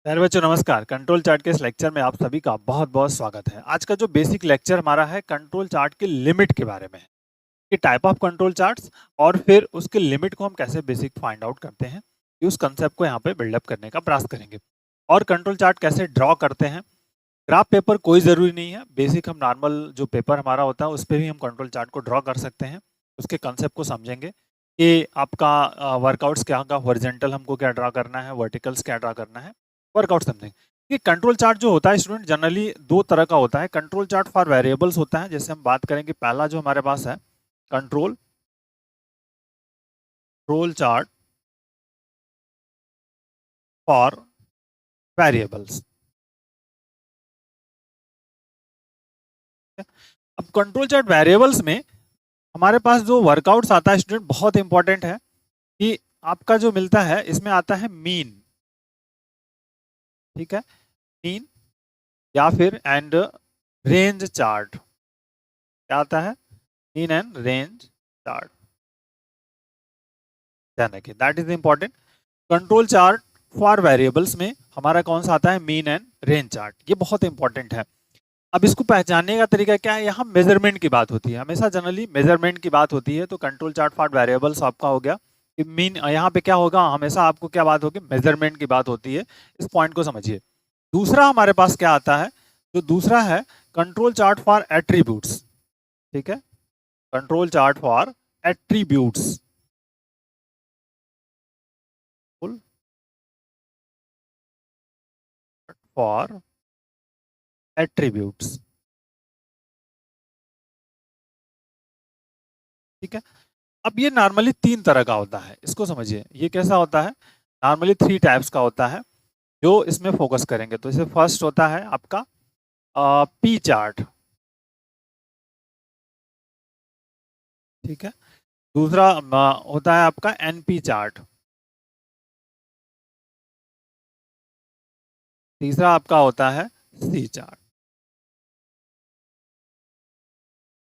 प्यारे बच्चों नमस्कार। कंट्रोल चार्ट के इस लेक्चर में आप सभी का बहुत बहुत स्वागत है। आज का जो बेसिक लेक्चर हमारा है कंट्रोल चार्ट की लिमिट के बारे में है कि टाइप ऑफ कंट्रोल चार्ट्स और फिर उसके लिमिट को हम कैसे बेसिक फाइंड आउट करते हैं, कि उस कंसेप्ट को यहाँ पे बिल्डअप करने का प्रयास करेंगे। और कंट्रोल चार्ट कैसे ड्रॉ करते हैं। ग्राफ पेपर कोई ज़रूरी नहीं है, बेसिक हम नॉर्मल जो पेपर हमारा होता है उस पर भी हम कंट्रोल चार्ट को ड्रॉ कर सकते हैं। उसके कंसेप्ट को समझेंगे कि आपका वर्कआउट्स क्या होगा, हॉरिजॉन्टल हमको क्या ड्रॉ करना है, वर्टिकल्स क्या ड्रॉ करना है, वर्कआउट समझेंगे। ये कंट्रोल चार्ट जो होता है स्टूडेंट जनरली दो तरह का होता है। कंट्रोल चार्ट फॉर वेरिएबल्स होता है, जैसे हम बात करेंगे पहला जो हमारे पास है control control chart for variables. अब कंट्रोल चार्ट वेरिएबल्स में हमारे पास जो वर्कआउट्स आता है स्टूडेंट बहुत इंपॉर्टेंट है कि आपका जो मिलता है इसमें आता है मीन, ठीक है, मीन या फिर एंड रेंज चार्ट। क्या आता है? Mean and range chart. ध्यान रखिए, that is important. Control chart for variables में हमारा कौन सा आता है? Mean and range chart. ये बहुत इंपॉर्टेंट है। अब इसको पहचानने का तरीका क्या है? यहाँ मेजरमेंट की बात होती है, हमेशा जनरली मेजरमेंट की बात होती है। तो कंट्रोल चार्ट फॉर वेरिएबल्स आपका हो गया कि मीन, यहाँ पे क्या होगा, हमेशा आपको क्या बात होगी? मेजरमेंट की बात होती है। इस पॉइंट को समझिए। दूसरा हमारे पास क्या आता है? जो दूसरा है कंट्रोल चार्ट फॉर एट्रीब्यूट्स, ठीक है, control chart for attributes for attributes, ठीक है। अब ये नॉर्मली तीन तरह का होता है, इसको समझिए। ये कैसा होता है? नॉर्मली थ्री टाइप्स का होता है जो इसमें फोकस करेंगे। तो इसे फर्स्ट होता है आपका पी चार्ट, ठीक है। दूसरा होता है आपका एनपी चार्ट। तीसरा आपका होता है सी चार्ट।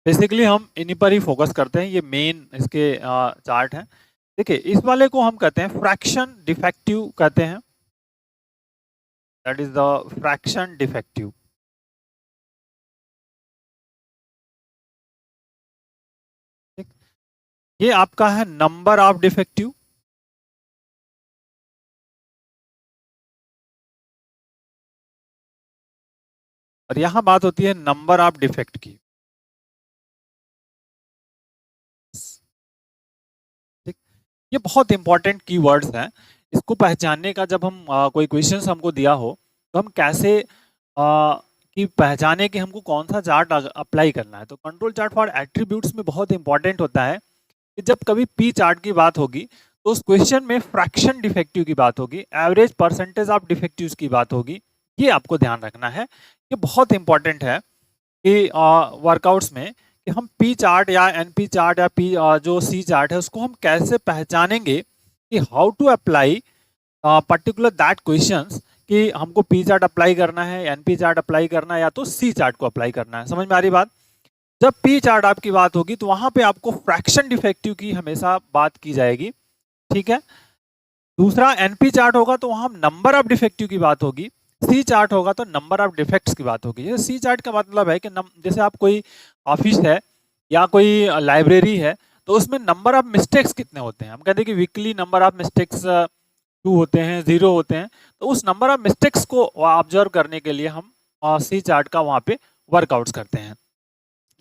बेसिकली हम इन्हीं पर ही फोकस करते हैं, ये मेन इसके चार्ट हैं। देखिए, इस वाले को हम कहते हैं फ्रैक्शन डिफेक्टिव कहते हैं, that is the fraction defective. ये आपका है नंबर ऑफ डिफेक्टिव, और यहां बात होती है नंबर ऑफ डिफेक्ट की, ठीक। ये बहुत इंपॉर्टेंट कीवर्ड्स हैं। इसको पहचानने का, जब हम कोई क्वेश्चंस हमको दिया हो तो हम कैसे कि पहचाने कि हमको कौन सा चार्ट अप्लाई करना है। तो कंट्रोल चार्ट फॉर एट्रीब्यूट्स में बहुत इंपॉर्टेंट होता है कि जब कभी पी चार्ट की बात होगी तो उस क्वेश्चन में फ्रैक्शन डिफेक्टिव की बात होगी, एवरेज परसेंटेज ऑफ डिफेक्टिव्स की बात होगी। ये आपको ध्यान रखना है। ये बहुत इंपॉर्टेंट है कि वर्कआउट्स में कि हम पी चार्ट या एनपी चार्ट या पी जो सी चार्ट है उसको हम कैसे पहचानेंगे कि how to apply particular that questions, कि हमको पी चार्ट अप्लाई करना है, एनपी चार्ट अप्लाई करना है, या तो सी चार्ट को अप्लाई करना है। समझ में आ रही बात? जब पी चार्ट आपकी बात होगी तो वहां पे आपको फ्रैक्शन डिफेक्टिव की हमेशा बात की जाएगी, ठीक है। दूसरा एनपी चार्ट होगा तो वहां नंबर ऑफ डिफेक्टिव की बात होगी। सी चार्ट होगा तो नंबर ऑफ डिफेक्ट्स की बात होगी। सी चार्ट का मतलब है कि जैसे आप कोई ऑफिस है या कोई लाइब्रेरी है तो उसमें नंबर ऑफ मिस्टेक्स कितने होते हैं। हम कहते हैं कि वीकली नंबर ऑफ मिस्टेक्स 2 होते हैं, 0 होते हैं। तो उस नंबर ऑफ मिस्टेक्स को ऑब्जर्व करने के लिए हम सी चार्ट का वहाँ पे वर्कआउट्स करते हैं।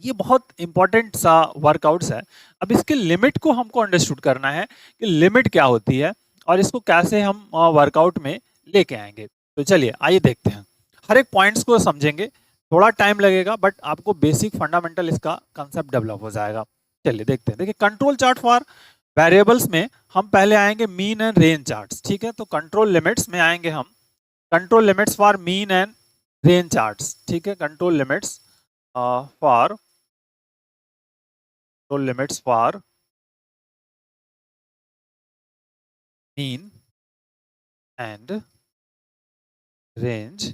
ये बहुत इंपॉर्टेंट सा वर्कआउट्स है। अब इसके लिमिट को हमको अंडरस्टूड करना है कि लिमिट क्या होती है और इसको कैसे हम वर्कआउट में लेके आएंगे। तो चलिए आइए देखते हैं, हर एक पॉइंट्स को समझेंगे। थोड़ा टाइम लगेगा बट आपको बेसिक फंडामेंटल इसका कंसेप्ट डेवलप हो जाएगा। चलिए देखते हैं। देखिए, कंट्रोल चार्ट फॉर वेरिएबल्स में हम पहले आएंगे मीन एंड रेंज चार्ट्स, ठीक है। तो कंट्रोल लिमिट्स में आएंगे हम, control limits for mean and range charts, ठीक है। Control limits for control limits for mean and range,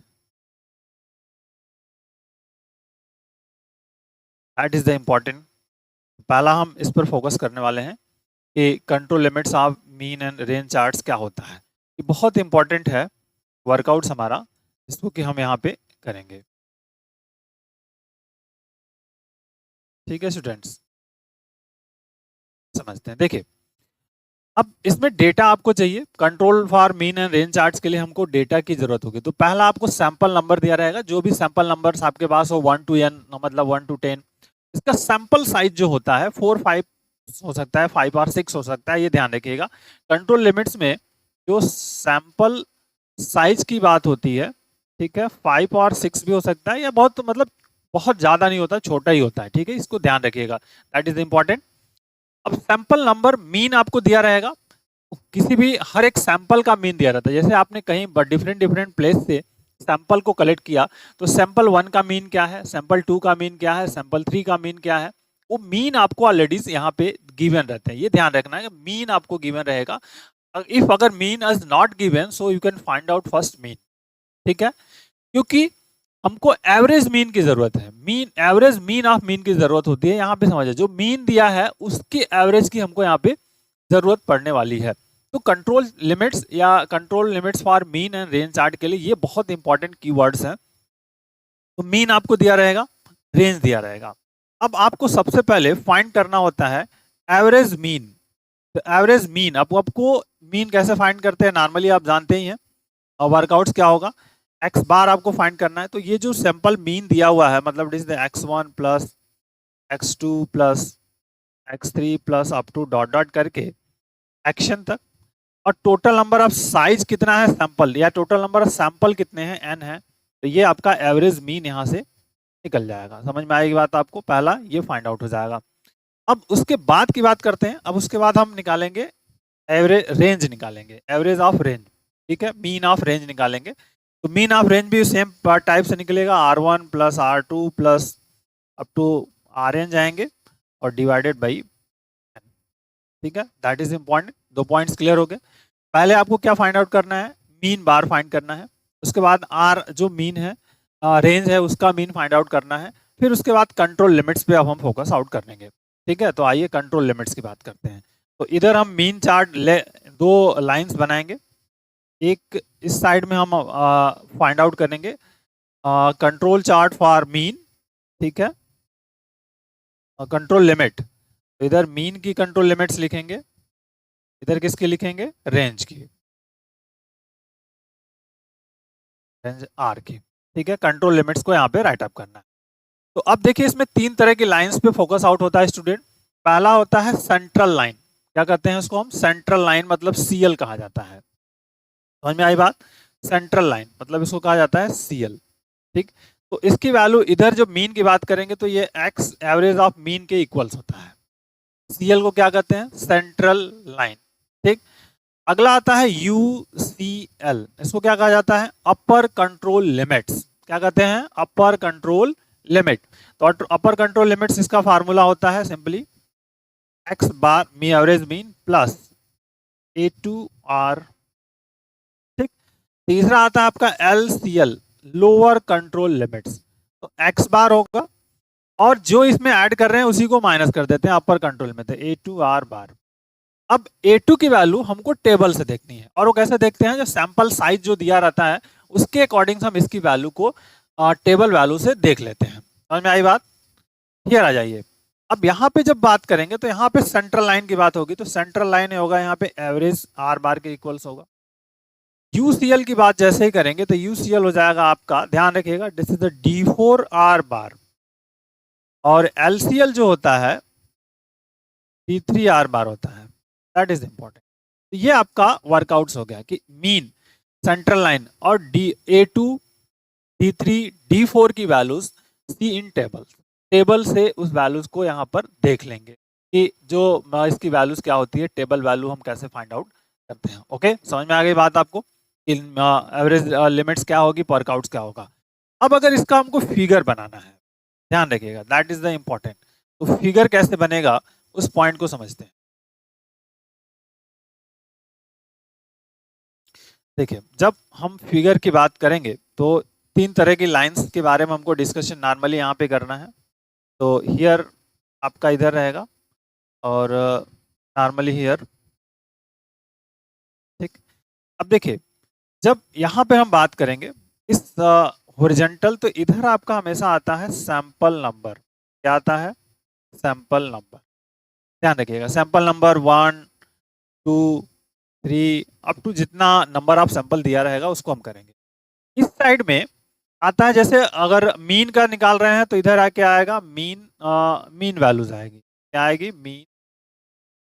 that is the important। पहला हम इस पर फोकस करने वाले हैं कि control limits of mean and range charts क्या होता है। ये बहुत इंपॉर्टेंट है वर्कआउट्स हमारा, इसको कि हम यहाँ पे करेंगे। ठीक है स्टूडेंट्स, समझते हैं। देखिए अब इसमें डेटा आपको चाहिए, control for mean and range charts के लिए हमको डेटा की जरूरत होगी। तो पहला आपको सैंपल नंबर दिया रहेगा, जो भी सैंपल नंबर्स आपके पास हो 1 to n, मतलब 1 to 10, इसका सैंपल साइज जो होता है 4 5 हो सकता है, 5 और 6 हो सकता है, ये ध्यान रखिएगा। कंट्रोल लिमिट्स में जो सैंपल साइज की बात होती है, ठीक है, 5 और 6 भी हो सकता है, या बहुत मतलब बहुत ज्यादा नहीं होता, छोटा ही होता है। ठीक है, इसको ध्यान रखिएगा, दैट इज इंपॉर्टेंट। अब सैंपल नंबर मीन आपको दिया रहेगा, किसी भी हर एक सैंपल का मीन दिया रहता है। जैसे आपने कहीं डिफरेंट डिफरेंट प्लेस से सैंपल को कलेक्ट किया, तो सैंपल 1 का मीन क्या है, सैंपल 2 का मीन क्या है, सैंपल 3 का मीन क्या है, वो मीन आपको ऑलरेडी यहाँ पे गिवन रहते हैं। ये ध्यान रखना है कि मीन आपको गिवन रहेगा। इफ अगर mean is not given, so you can find out first mean. ठीक है, क्योंकि हमको एवरेज मीन की जरूरत है, mean average mean of mean की जरूरत होती है। यहाँ पे समझिए, जो मीन दिया है उसके एवरेज की हमको यहाँ पे जरूरत पड़ने वाली है। तो कंट्रोल लिमिट्स या control limits for mean and range chart के लिए ये बहुत इंपॉर्टेंट कीवर्ड्स हैं। तो मीन आपको दिया रहेगा, रेंज दिया रहेगा। अब आपको सबसे पहले फाइंड करना होता है एवरेज मीन। तो एवरेज मीन, अब आपको मीन कैसे फाइंड करते हैं, नॉर्मली आप जानते ही हैं। और वर्कआउट्स क्या होगा, एक्स बार आपको फाइंड करना है। तो ये जो सैंपल मीन दिया हुआ है, मतलब it is the x1 plus x2 plus x3 plus up to dot dot करके एक्शन तक, और टोटल नंबर ऑफ साइज कितना है सैंपल, या टोटल नंबर ऑफ सैंपल कितने हैं, n है। तो ये आपका एवरेज मीन यहाँ से निकल जाएगा। समझ में आएगी बात आपको, पहला ये फाइंड आउट हो जाएगा। अब उसके बाद की बात करते हैं। अब उसके बाद हम निकालेंगे एवरेज, रेंज निकालेंगे, एवरेज ऑफ रेंज। ठीक है, मीन ऑफ रेंज निकालेंगे। तो मीन ऑफ रेंज भी सेम टाइप से निकलेगा, R1 plus R2 plus up to Rn जाएंगे और डिवाइडेड बाई। ठीक है, that is important. 2 points clear हो गए। पहले आपको क्या फाइंड आउट करना है, मीन बार फाइंड करना है। उसके बाद आर जो मीन है, रेंज है, उसका मीन फाइंड आउट करना है। फिर उसके बाद कंट्रोल लिमिट्स पे अब हम फोकस आउट करेंगे। ठीक है, तो आइए कंट्रोल लिमिट्स की बात करते हैं। तो इधर हम मीन चार्ट ले 2 लाइंस बनाएंगे। एक इस साइड में हम फाइंड आउट करेंगे कंट्रोल चार्ट फॉर मीन। ठीक है, कंट्रोल लिमिट, तो इधर मीन की कंट्रोल लिमिट्स लिखेंगे, इधर किसकी लिखेंगे, रेंज की, रेंज आर की। ठीक है, कंट्रोल लिमिट्स को यहाँ पे राइट अप करना है। तो अब देखिए इसमें 3 तरह की लाइंस पे फोकस आउट होता है स्टूडेंट। पहला होता है सेंट्रल लाइन, क्या कहते हैं उसको हम, सेंट्रल लाइन, मतलब सीएल कहा जाता है। समझ में आई बात, सेंट्रल लाइन मतलब इसको कहा जाता है सीएल। ठीक, तो इसकी वैल्यू इधर जो मीन की बात करेंगे तो ये एक्स एवरेज ऑफ मीन के इक्वल्स होता है। सीएल को क्या कहते हैं, सेंट्रल लाइन। ठीक, अगला आता है यूसीएल, इसको क्या कहा जाता है, अपर कंट्रोल लिमिट्स। क्या कहते हैं, अपर कंट्रोल लिमिट। तो अपर कंट्रोल लिमिट्स, इसका फार्मूला होता है सिंपली एक्स बार मी एवरेज मीन प्लस A2R। ठीक, तीसरा आता है आपका LCL, लोअर कंट्रोल लिमिट्स। तो एक्स बार होगा और जो इसमें ऐड कर रहे हैं उसी को माइनस कर देते हैं अपर कंट्रोल में, तो A2R बार। अब A2 की वैल्यू हमको टेबल से देखनी है, और वो कैसे देखते हैं, जो सैंपल साइज जो दिया रहता है उसके अकॉर्डिंग हम इसकी वैल्यू को टेबल वैल्यू से देख लेते हैं। समझ में आई बात, हियर आ जाइए। अब यहाँ पे जब बात करेंगे तो यहाँ पे सेंट्रल लाइन की बात होगी, तो सेंट्रल लाइन होगा यहाँ पे एवरेज आर बार के इक्वल्स होगा। यूसीएल की बात जैसे ही करेंगे तो यूसीएल हो जाएगा आपका, ध्यान रखिएगा, दिस इज द D4R बार, और LCL जो होता है D3R बार होता है। That is important. तो ये आपका वर्कआउट्स हो गया कि मीन, सेंट्रल लाइन और A2, D3, D4 की values see in table, table से उस वैल्यूज को यहाँ पर देख लेंगे कि जो इसकी वैल्यूज क्या होती है, टेबल वैल्यू हम कैसे फाइंड आउट करते हैं। ओके, समझ में आ गई बात आपको, एवरेज लिमिट्स क्या होगी, वर्कआउट्स क्या होगा। अब अगर इसका हमको फिगर बनाना है, ध्यान रखिएगा, दैट इज द इम्पोर्टेंट। तो फिगर कैसे बनेगा उस पॉइंट को समझते हैं। देखिए जब हम फिगर की बात करेंगे तो 3 तरह की लाइंस के बारे में हमको डिस्कशन नॉर्मली यहाँ पे करना है। तो हियर आपका इधर रहेगा और नॉर्मली हियर। ठीक, अब देखिए जब यहाँ पे हम बात करेंगे इस हॉरिजॉन्टल, तो इधर आपका हमेशा आता है सैंपल नंबर। क्या आता है? Sample number. ध्यान रखिएगा, सैंपल नंबर 1 2 3 अप टू जितना नंबर ऑफ सैंपल दिया रहेगा उसको हम करेंगे। इस साइड में आता है, जैसे अगर मीन का निकाल रहे हैं तो इधर आके आएगा मीन, मीन वैल्यूज आएगी। क्या आएगी? Mean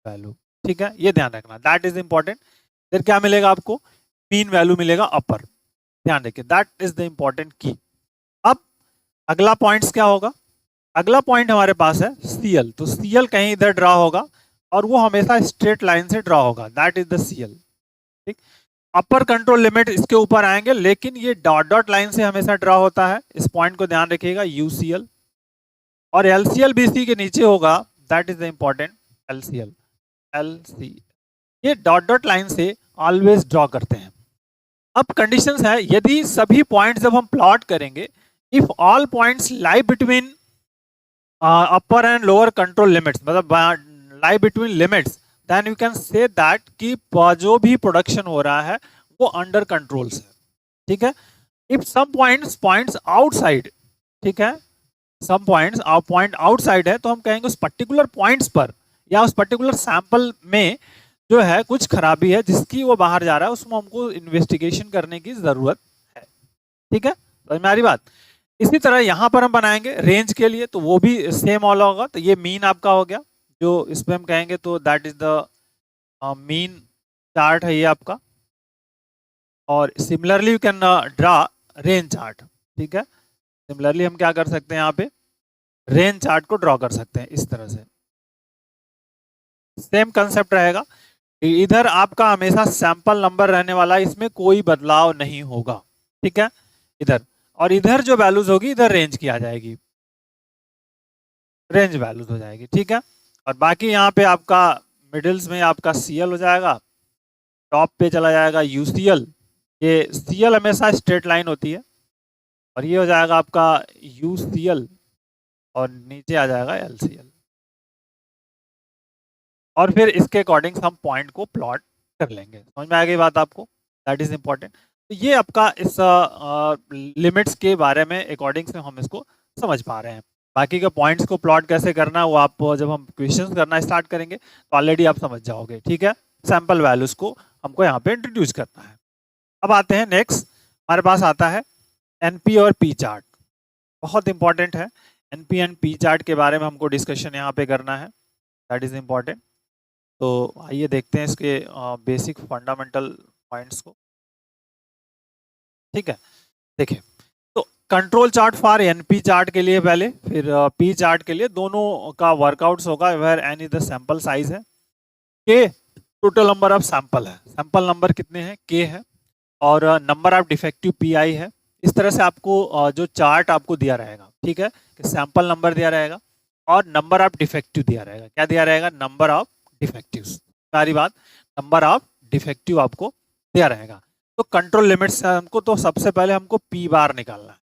value. ठीक है, ये ध्यान रखना, दैट इज इंपॉर्टेंट। फिर क्या मिलेगा आपको? मीन वैल्यू मिलेगा अपर। ध्यान रखिए, दैट इज द इंपॉर्टेंट की। अब अगला पॉइंट्स क्या होगा? अगला पॉइंट हमारे पास है सीएल। तो सीएल कहीं इधर ड्रा होगा और वो हमेशा स्ट्रेट लाइन से ड्रा होगा, दैट इज द सीएल। ठीक, अपर कंट्रोल लिमिट इसके ऊपर आएंगे, लेकिन ये डॉट डॉट लाइन से हमेशा ड्रा होता है। इस पॉइंट को ध्यान रखिएगा, यूसीएल। और एलसीएल भी इसी के नीचे होगा, that is the important LCL. LC, ये डॉट डॉट लाइन से ऑलवेज ड्रॉ करते हैं। अब कंडीशंस है, यदि सभी पॉइंट्स जब हम प्लॉट करेंगे, if all points lie between upper and lower control limits, मतलब lie between limits, then you can say that कि जो भी प्रोडक्शन हो रहा है वो अंडर कंट्रोल्स है। ठीक है, इफ सम पॉइंट्स आउटसाइड, ठीक है, सम पॉइंट आउटसाइड है, तो हम कहेंगे उस पर्टिकुलर पॉइंट्स पर या उस पर्टिकुलर सैंपल में जो है कुछ खराबी है जिसकी वो बाहर जा रहा है, उसमें हमको इन्वेस्टिगेशन करने की जरूरत है। ठीक है, समझ में आ रही बात? इसी तरह यहां पर हम बनाएंगे रेंज के लिए, तो वो भी सेम वाला होगा। तो ये मीन आपका हो गया, जो इसमें हम कहेंगे, तो that is the mean chart है ये आपका। और similarly you can draw range chart. ठीक है, सिमिलरली हम क्या कर सकते हैं, यहाँ पे रेंज चार्ट को ड्रॉ कर सकते हैं इस तरह से। सेम कंसेप्ट रहेगा, इधर आपका हमेशा सैंपल नंबर रहने वाला है, इसमें कोई बदलाव नहीं होगा। ठीक है, इधर, और इधर जो वैल्यूज होगी इधर रेंज की आ जाएगी, रेंज वैल्यूज हो जाएगी। ठीक है, और बाकी यहाँ पे आपका मिडिल्स में आपका सीएल हो जाएगा, टॉप पे चला जाएगा यूसीएल। ये सीएल हमेशा स्ट्रेट लाइन होती है, और ये हो जाएगा आपका यूसीएल, और नीचे आ जाएगा एलसीएल। और फिर इसके अकॉर्डिंग हम पॉइंट को प्लॉट कर लेंगे। समझ में आ गई बात आपको? That is important. तो ये आपका इस लिमिट्स के बारे में अकॉर्डिंग से हम इसको समझ पा रहे हैं। बाकी के पॉइंट्स को प्लॉट कैसे करना है वो आप जब हम क्वेश्चंस करना स्टार्ट करेंगे तो ऑलरेडी आप समझ जाओगे। ठीक है, सैंपल वैल्यूज को हमको यहाँ पे इंट्रोड्यूस करना है। अब आते हैं नेक्स्ट, हमारे पास आता है एनपी और पी चार्ट। बहुत इंपॉर्टेंट है, एनपी एंड पी चार्ट के बारे में हमको डिस्कशन यहाँ पे करना है, दैट इज इंपॉर्टेंट। तो आइए देखते हैं इसके बेसिक फंडामेंटल पॉइंट्स को। ठीक है, देखिए, तो control chart for NP chart के लिए पहले, फिर पी चार्ट के लिए, दोनों का वर्कआउट्स होगा where N is the sample size है, K total number of sample है, सैंपल नंबर कितने हैं, के है, और number of defective P I है। इस तरह से आपको जो चार्ट आपको दिया रहेगा, ठीक है, कि सैंपल नंबर दिया रहेगा और नंबर ऑफ डिफेक्टिव दिया रहेगा। क्या दिया रहेगा? Number of defective. सारी बात, नंबर ऑफ डिफेक्टिव आपको दिया रहेगा। तो कंट्रोल लिमिट से हमको, तो सबसे पहले हमको पी बार निकालना है।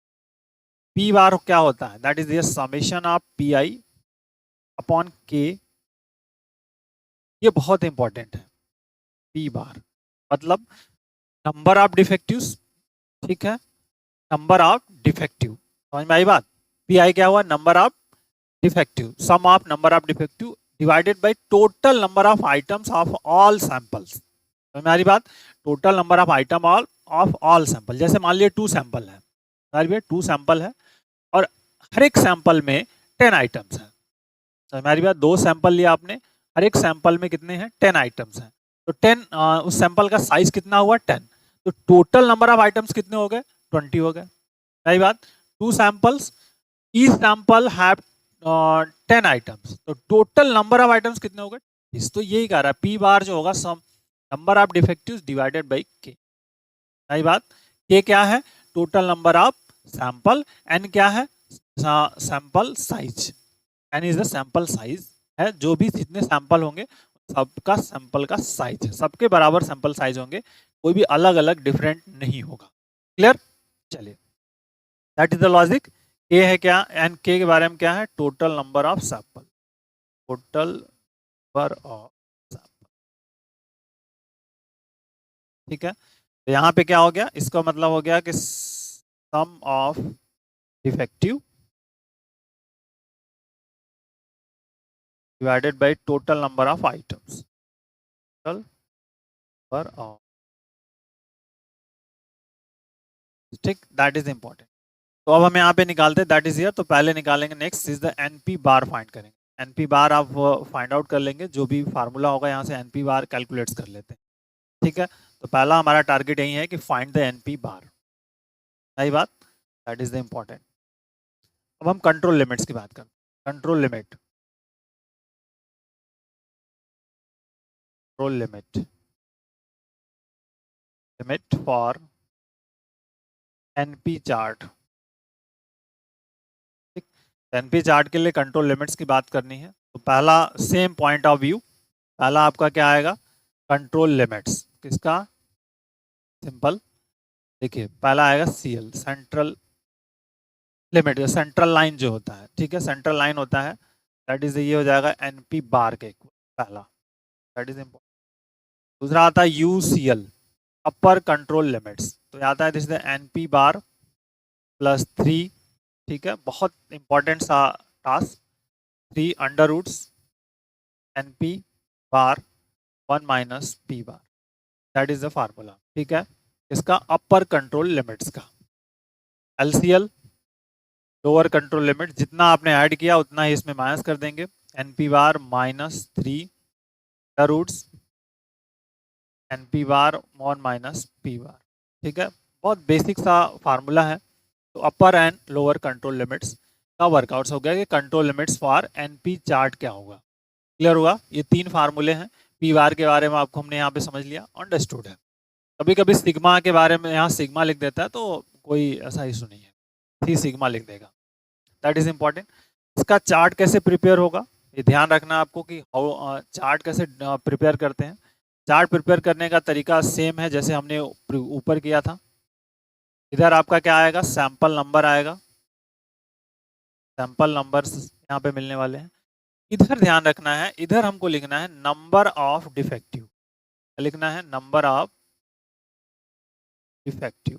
पी बार क्या होता है? That is the summation of P I upon के। ये बहुत इंपॉर्टेंट है, पी बार मतलब नंबर ऑफ डिफेक्टिव्स। ठीक है, नंबर ऑफ डिफेक्टिव, समझ में आई बात? पी आई क्या हुआ? Number of defective, sum of number of defective divided by total number of items of all samples. समझ में आ रही बात? Total number of item of all sample. जैसे मान लिया 2 सैंपल है, समझ में, 2 सैंपल है और हर एक सैंपल में 10 आइटम्स हैं। समझ में आ रही बात? 2 सैंपल लिया आपने, हर एक सैंपल में कितने हैं? 10 आइटम्स हैं। तो 10, उस सैंपल का साइज कितना हुआ? 10। तो टोटल नंबर ऑफ आइटम्स कितने हो गए? 20 हो गए। सही बात? 2 samples, each sample have 10 items, तो टोटल नंबर ऑफ आइटम्स कितने हो गए? इस, तो यही कह रहा है पी बार जो होगा sum number of defectives divided by K. सही बात? के क्या है? Total number of sample. N क्या है? Sample size. N is the sample size है, जो भी जितने सैंपल होंगे सबका सैंपल का साइज है, सबके बराबर सैंपल साइज होंगे, कोई भी अलग अलग डिफरेंट नहीं होगा। क्लियर? चलिए, दैट इज द लॉजिक। के है क्या? एन के के बारे में क्या है? Total number of sample, total number of sample. ठीक है, तो यहाँ पे क्या हो गया, इसका मतलब हो गया कि sum of defective divided by total number of items, total पर ऑफ, ठीक, दैट इज इंपॉर्टेंट। तो अब हम यहाँ पे निकालते हैं दैट इज हियर, तो पहले निकालेंगे, next is the NP bar find करेंगे। एनपी बार आप फाइंड आउट कर लेंगे, जो भी फार्मूला होगा यहाँ से एनपी बार कैलकुलेट कर लेते हैं, ठीक है। तो पहला हमारा टारगेट यही है कि फाइंड द एनपी बार, सही बात, दैट इज द इम्पोर्टेंट। अब हम कंट्रोल लिमिट्स की बात करते हैं। Control limit for NP chart, ठीक। एनपी चार्ट के लिए कंट्रोल लिमिट्स की बात करनी है, तो पहला सेम पॉइंट ऑफ व्यू, पहला आपका क्या आएगा, कंट्रोल लिमिट्स किसका, सिंपल, देखिए पहला आएगा CL, central limit, central line जो होता है, ठीक है, सेंट्रल लाइन होता है, दैट इज ये हो जाएगा एनपी बार के इक्वल, पहला, दैट इज इम्पोर्टेंट। दूसरा आता है यूसीएल, अपर कंट्रोल लिमिट्स, तो आता है this is NP bar plus 3, ठीक है, बहुत इंपॉर्टेंट सा task, 3 under roots NP bar 1 minus P bar, that is the formula, ठीक है, इसका अपर कंट्रोल लिमिट्स का। एलसीएल लोअर कंट्रोल लिमिट, जितना आपने ऐड किया उतना ही इसमें माइनस कर देंगे, NP bar minus 3 the roots NP bar 1 minus P bar, ठीक है, बहुत बेसिक सा फार्मूला है। तो upper and lower control limits का वर्कआउट्स हो गया कि control limits for NP chart क्या होगा, क्लियर हुआ, ये 3 फार्मूले हैं। पी बार के बारे में आपको हमने यहाँ पे समझ लिया, अंडरस्टूड है। कभी कभी सिग्मा के बारे में यहाँ सिग्मा लिख देता है, तो कोई ऐसा इशू नहीं है, 3 सिग्मा लिख देगा, दैट इज इंपॉर्टेंट। इसका चार्ट कैसे प्रिपेयर होगा, ये ध्यान रखना आपको कि चार्ट कैसे प्रिपेयर करते हैं। चार्ट प्रिपेयर करने का तरीका सेम है जैसे हमने ऊपर किया था। इधर आपका क्या आएगा, सैंपल नंबर आएगा, सैंपल नंबर्स यहाँ पे मिलने वाले हैं। इधर ध्यान रखना है, इधर हमको लिखना है नंबर ऑफ डिफेक्टिव, लिखना है नंबर ऑफ डिफेक्टिव,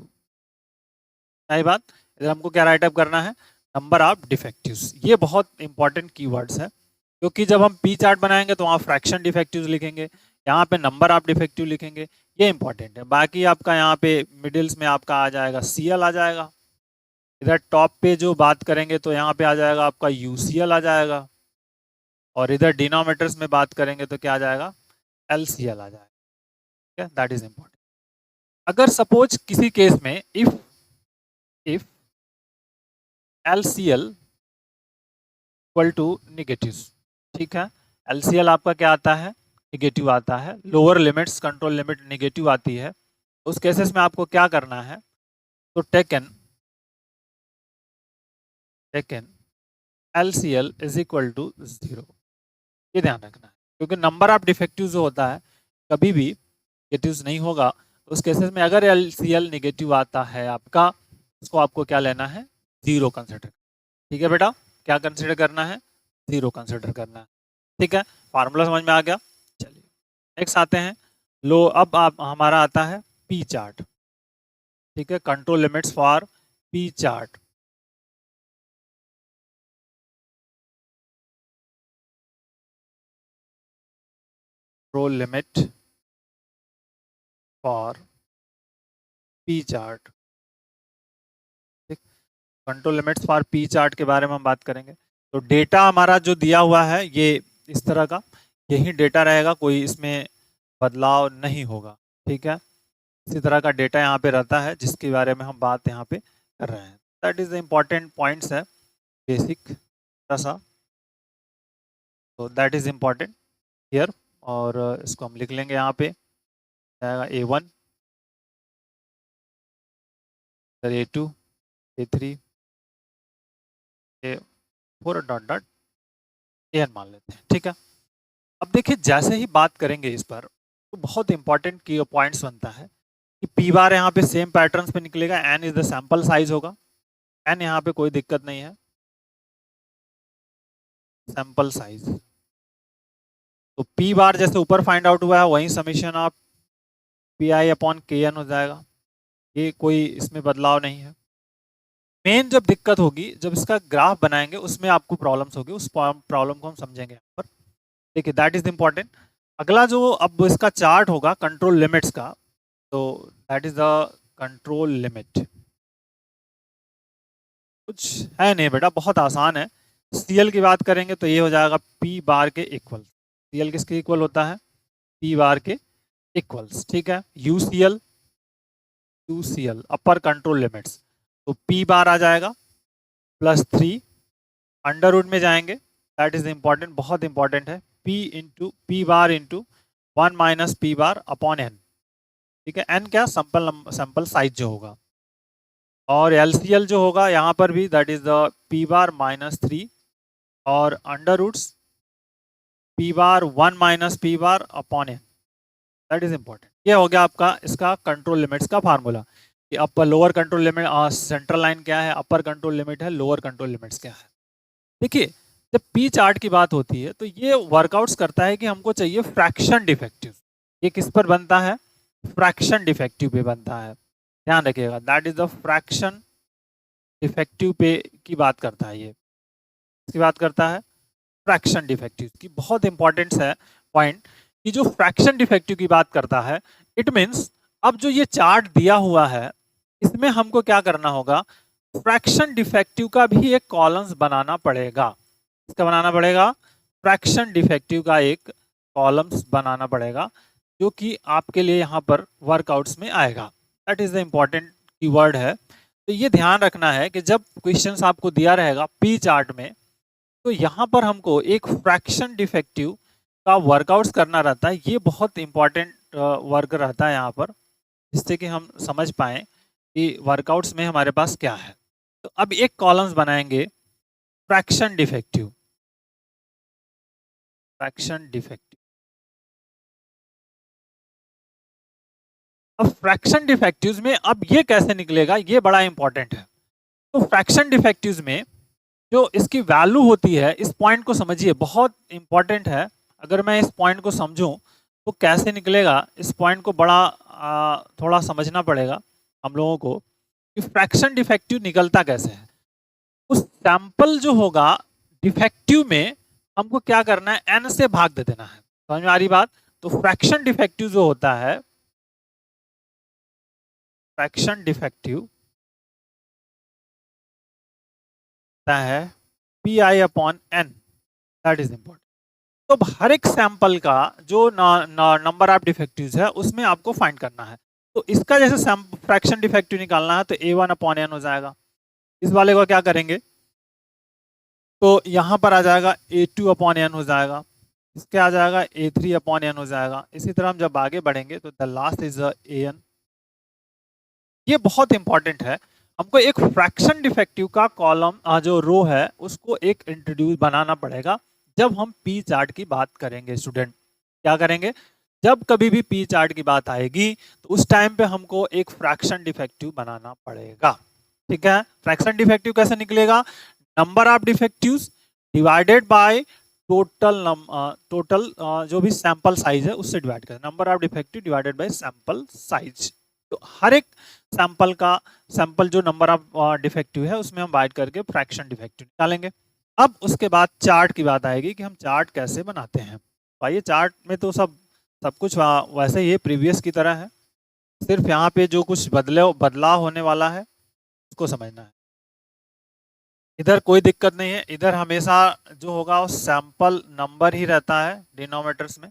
सही बात। इधर हमको क्या राइटअप करना है, नंबर ऑफ डिफेक्टिव्स। ये बहुत इंपॉर्टेंट कीवर्ड्स है, क्योंकि जब हम पी चार्ट बनाएंगे तो वहाँ फ्रैक्शन डिफेक्टिव्स लिखेंगे, यहाँ पे नंबर ऑफ डिफेक्टिव लिखेंगे, ये इंपॉर्टेंट है। बाकी आपका यहाँ पे मिडिल्स में आपका आ जाएगा सीएल आ जाएगा, इधर टॉप पे जो बात करेंगे तो यहाँ पे आ जाएगा आपका यूसीएल आ जाएगा, और इधर डिनोमिनेटर्स में बात करेंगे तो क्या आ जाएगा, एलसीएल आ जाएगा, ठीक है, दैट इज इंपॉर्टेंट। अगर सपोज किसी केस में if LCL equal to negative, ठीक है, LCL आपका क्या आता है, निगेटिव आता है, lower limits control limit negative आती है, उस केसेस में आपको क्या करना है, तो taken LCL is equal to 0, ये ध्यान रखना है, क्योंकि नंबर ऑफ डिफेक्टिव जो होता है कभी भी निगेटिव नहीं होगा, उस केसेस में अगर LCL निगेटिव आता है आपका, उसको आपको क्या लेना है, 0 कंसिडर, ठीक है बेटा, क्या कंसिडर करना है, 0 कंसिडर करना है, ठीक है, फार्मूला समझ में आ गया। चलिए नेक्स्ट आते हैं, लो अब आप हमारा आता है पी चार्ट, ठीक है, control limits for P chart, control limit for P chart, ठीक, control limits for P chart के बारे में हम बात करेंगे। तो डेटा हमारा जो दिया हुआ है ये इस तरह का, यही डेटा रहेगा, कोई इसमें बदलाव नहीं होगा, ठीक है, इसी तरह का डेटा यहाँ पे रहता है जिसके बारे में हम बात यहाँ पे कर रहे हैं, that is the important points है, बेसिक सा, तो दैट इज इम्पॉर्टेंट हियर, और इसको हम लिख लेंगे यहाँ पे, आएगा A1, A2, A3, A4 dot dot AN मान लेते हैं, ठीक है। अब देखिए जैसे ही बात करेंगे इस पर, तो बहुत इंपॉर्टेंट की पॉइंट्स बनता है कि पी बार यहाँ पे सेम पैटर्न्स पे निकलेगा, N is the sample size होगा, एन यहाँ पे कोई दिक्कत नहीं है, सैंपल साइज, तो पी बार जैसे ऊपर फाइंड आउट हुआ है वही समीशन ऑफ PI/KN हो जाएगा। ये कोई इसमें बदलाव नहीं है। मेन जब दिक्कत होगी जब इसका ग्राफ बनाएंगे उसमें आपको प्रॉब्लम्स होगी, उस प्रॉब्लम को हम समझेंगे यहाँ पर। देखिए दैट इज इम्पोर्टेंट। अगला जो अब इसका चार्ट होगा कंट्रोल लिमिट्स का, तो that is the control limit. कुछ है नहीं बेटा, बहुत आसान है। सीएल की बात करेंगे तो ये हो जाएगा पी बार के इक्वल। सीएल किसके इक्वल होता है? पी बार के इक्वल्स। ठीक है, UCL, UCL upper control limits, तो पी बार आ जाएगा +3 अंडर रूट में जाएंगे, दैट इज इम्पॉर्टेंट, बहुत इंपॉर्टेंट है, P bar into 1 minus P bar upon N. ठीक है, एन क्या? सैंपल साइज जो होगा। और एलसीएल जो होगा यहाँ पर भी that is the P bar -3 और under roots P bar 1 minus P bar upon N, that is important. ये हो गया आपका इसका कंट्रोल लिमिट्स का फार्मूला कि upper lower control limit, central line क्या है, अपर कंट्रोल लिमिट है, लोअर कंट्रोल लिमिट्स क्या है। देखिए जब पी चार्ट की बात होती है तो ये वर्कआउट्स करता है कि हमको चाहिए फ्रैक्शन डिफेक्टिव। ये किस पर बनता है? फ्रैक्शन डिफेक्टिव पे बनता है, ध्यान रखिएगा, that is the fraction defective पे की बात करता है। ये इसकी बात करता है फ्रैक्शन डिफेक्टिव की। बहुत इंपॉर्टेंट है पॉइंट कि जो फ्रैक्शन डिफेक्टिव की बात करता है, इट मीन्स अब जो ये चार्ट दिया हुआ है इसमें हमको क्या करना होगा, फ्रैक्शन डिफेक्टिव का भी एक कॉलम्स बनाना पड़ेगा। इसका बनाना पड़ेगा, फ्रैक्शन डिफेक्टिव का एक कॉलम्स बनाना पड़ेगा, जो कि आपके लिए यहाँ पर वर्कआउट्स में आएगा। That is the important keyword है। तो ये ध्यान रखना है कि जब क्वेश्चंस आपको दिया रहेगा पी चार्ट में, तो यहाँ पर हमको एक फ्रैक्शन डिफेक्टिव का वर्कआउट्स करना रहता है। ये बहुत इंपॉर्टेंट वर्क रहता है यहाँ पर, जिससे कि हम समझ पाएँ कि वर्कआउट्स में हमारे पास क्या है। तो अब एक कॉलम्स बनाएंगे फ्रैक्शन डिफेक्टिव, फ्रैक्शन डिफेक्टिव। अब फ्रैक्शन डिफेक्टिव्स में अब ये कैसे निकलेगा, ये बड़ा इंपॉर्टेंट है। तो फ्रैक्शन डिफेक्टिव्स में जो इसकी वैल्यू होती है, इस पॉइंट को समझिए, बहुत इंपॉर्टेंट है। अगर मैं इस पॉइंट को समझूं तो कैसे निकलेगा, इस पॉइंट को बड़ा थोड़ा समझना पड़ेगा हम लोगों को कि फ्रैक्शन डिफेक्टिव निकलता कैसे है। उस सैंपल जो होगा डिफेक्टिव में हमको क्या करना है, एन से भाग दे देना है। समझ में आ रही बात? तो फ्रैक्शन डिफेक्टिव जो होता है, फ्रैक्शन डिफेक्टिव है PI/N, दैट इज इंपॉर्टेंट। तो हर एक सैंपल का जो नंबर ऑफ डिफेक्टिव्स है उसमें आपको फाइंड करना है। तो इसका जैसे फ्रैक्शन डिफेक्टिव निकालना है तो A1/N हो जाएगा। इस वाले को क्या करेंगे, तो यहाँ पर आ जाएगा A2/N हो जाएगा, इसके आ जाएगा A3/N हो जाएगा। इसी तरह हम जब आगे बढ़ेंगे तो द लास्ट इज AN। ये बहुत इंपॉर्टेंट है, हमको एक फ्रैक्शन डिफेक्टिव का कॉलम जो रो है उसको एक इंट्रोड्यूस बनाना पड़ेगा जब हम पी चार्ट की बात करेंगे। स्टूडेंट क्या करेंगे, जब कभी भी पी चार्ट की बात आएगी तो उस टाइम पे हमको एक फ्रैक्शन डिफेक्टिव बनाना पड़ेगा। ठीक है, फ्रैक्शन डिफेक्टिव कैसे निकलेगा, number of defectives divided by total जो भी सैंपल साइज है उससे डिवाइड करें, number of defective divided bye sample size. तो हर एक सैंपल जो नंबर ऑफ डिफेक्टिव है उसमें हम बाइट करके फ्रैक्शन डिफेक्टिव निकालेंगे। अब उसके बाद चार्ट की बात आएगी कि हम चार्ट कैसे बनाते हैं। आइए, चार्ट में तो सब कुछ वैसे ही प्रीवियस की तरह है, सिर्फ यहाँ पे जो कुछ बदलाव होने वाला है उसको समझना है। इधर कोई दिक्कत नहीं है, इधर हमेशा जो होगा वो सैंपल नंबर ही रहता है डिनोमिनेटर्स में,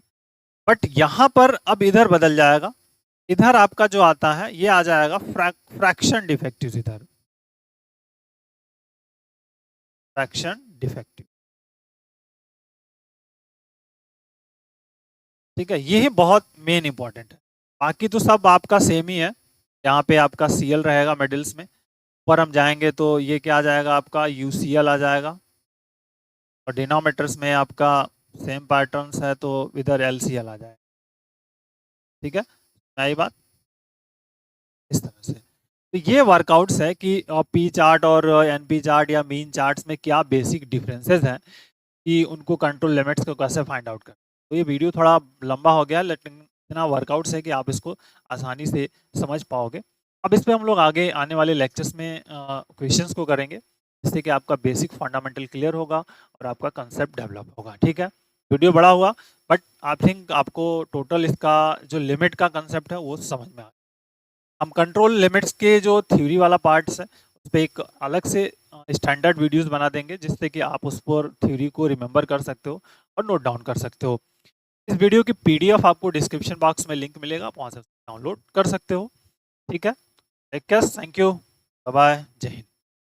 बट यहाँ पर अब इधर बदल जाएगा। इधर आपका जो आता है ये आ जाएगा फ्रैक्शन डिफेक्टिव, इधर फ्रैक्शन डिफेक्टिव। ठीक है, ये ही बहुत मेन इंपॉर्टेंट है। बाकी तो सब आपका सेम ही है, यहाँ पे आपका सीएल रहेगा मिडिल्स में, ऊपर हम जाएंगे तो ये क्या आ जाएगा, आपका यूसीएल आ जाएगा, और डिनोमिनेटर्स में आपका सेम पैटर्न्स है तो इधर एलसीएल आ जाएगा। ठीक है, नई बात इस तरह से। तो ये वर्कआउट्स है कि पी चार्ट और एनपी चार्ट या मीन चार्ट्स में क्या बेसिक डिफरेंसेस हैं कि उनको कंट्रोल लिमिट्स को कैसे फाइंड आउट करें। तो ये वीडियो थोड़ा लंबा हो गया, लेकिन इतना वर्कआउट्स है कि आप इसको आसानी से समझ पाओगे। अब इस पे हम लोग आगे आने वाले लेक्चर्स में क्वेश्चंस को करेंगे, जिससे कि आपका बेसिक फंडामेंटल क्लियर होगा और आपका कंसेप्ट डेवलप होगा। ठीक है, वीडियो बड़ा हुआ, बट आई थिंक आपको टोटल इसका जो लिमिट का कंसेप्ट है वो समझ में आ। हम कंट्रोल लिमिट्स के जो थ्योरी वाला पार्ट्स है उस पर एक अलग से स्टैंडर्ड वीडियोस बना देंगे, जिससे कि आप उस पर थ्योरी को रिमेंबर कर सकते हो और नोट डाउन कर सकते हो। इस वीडियो की पीडीएफ आपको डिस्क्रिप्शन बॉक्स में लिंक मिलेगा, आप वहाँ से डाउनलोड कर सकते हो। ठीक है, take care, thank you, bye bye, जय हिंद।